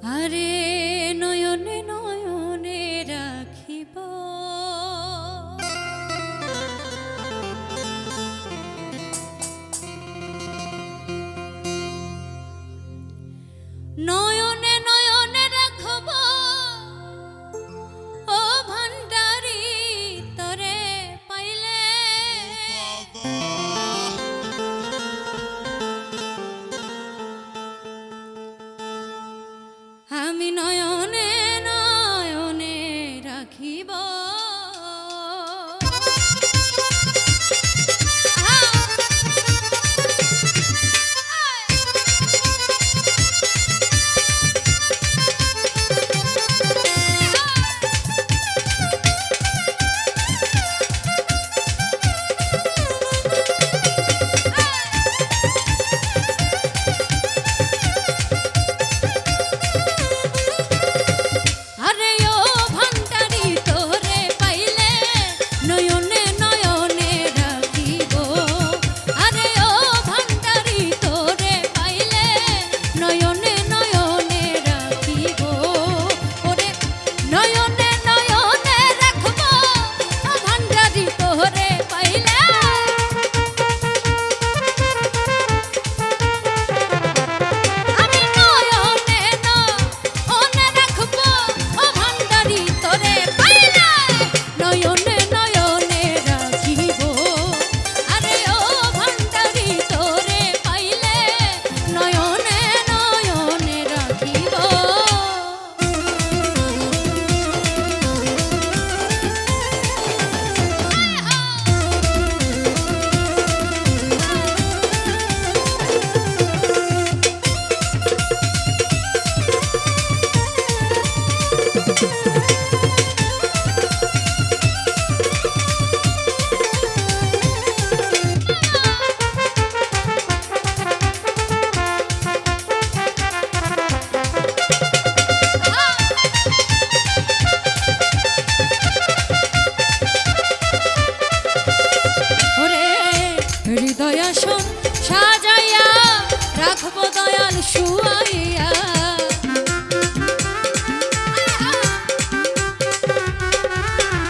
আরে নয়নে নয়নে রাখিব নয়নে নয়নে রাখব ও ভান্ডারি তরে পাইলে আমি নয়নে নয়নে রাখিব হৃদয় আসন সাজাইয়া রাখবো দয়াল শুয়াইয়া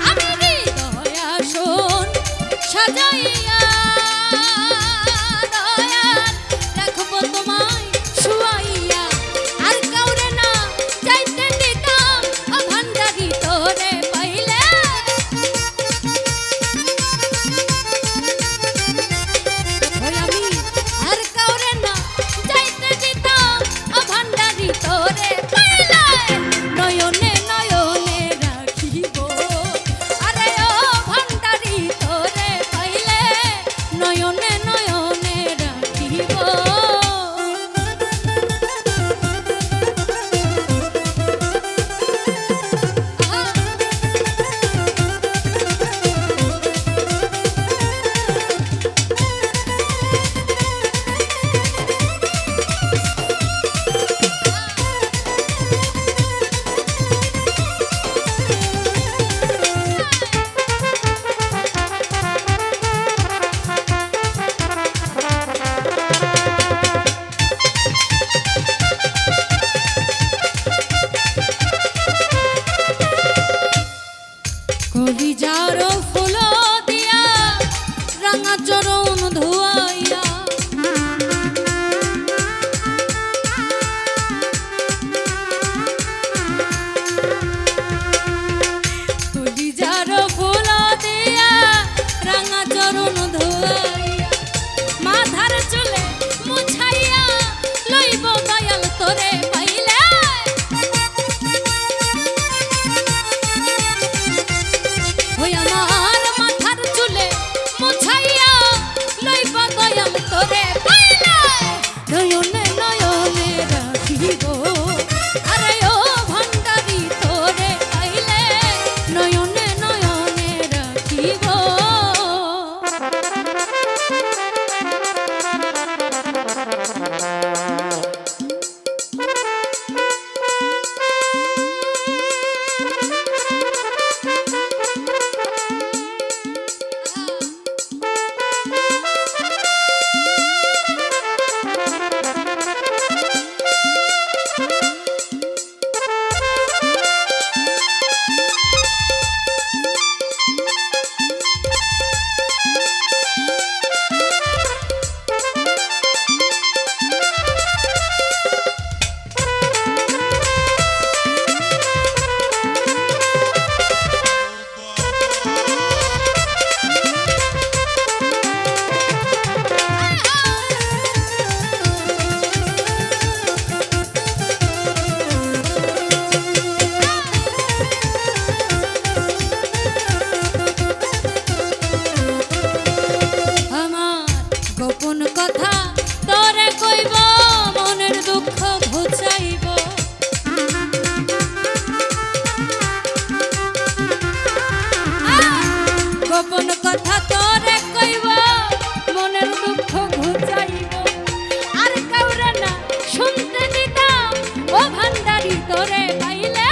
আমি হৃদয় আসন সাজাইয়া দয়াল রাখবো তোমায় শুয়াইয়া আর কাউরে না যাইতে দিতাম ভান্ডারি তোরে পাইলে কলিজার ফুল দিয়া রাঙা চরণ ধোয়াইয়া কলিজার ফুল দিয়া রাঙা চরণ ধোয়াইয়া মাথার চুলে মুছাইয়া লইব দয়াল তোরে পাইলে আমার মাথার চুলে মুছাইয়া লইব দয়াল তোরে পাইলে নয়নে নয়নে রাখিব আরে ও ভান্ডারি তোরে পাইলে নয়নে নয়নে রাখিব গোপন কথা তোরে কইব মনের দুঃখ ঘুচাইব গোপন কথা তোরে কইব মনের দুঃখ ঘুচাইব আর কাউরে না শুনতে দিতাম ও ভান্ডারি তোরে পাইলে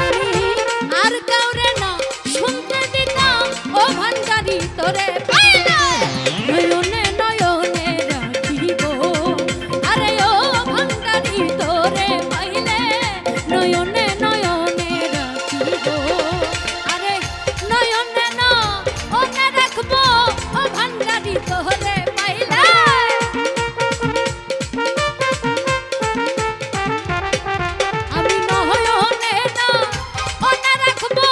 আমি আর কাউরে না শুনতে দিতাম ও ভান্ডারি তোরে পাইলে নয়নে নয়নে রাখিব আরে ও ভান্ডারি তোরে পাইলে নয়নে নয়নে রাখিব আরে নয়নে নয়নে রাখবো ও ভান্ডারি তোরে পাইলে আমি নয়নে নয়নে রাখবো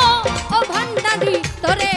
ও ভান্ডারি তোরে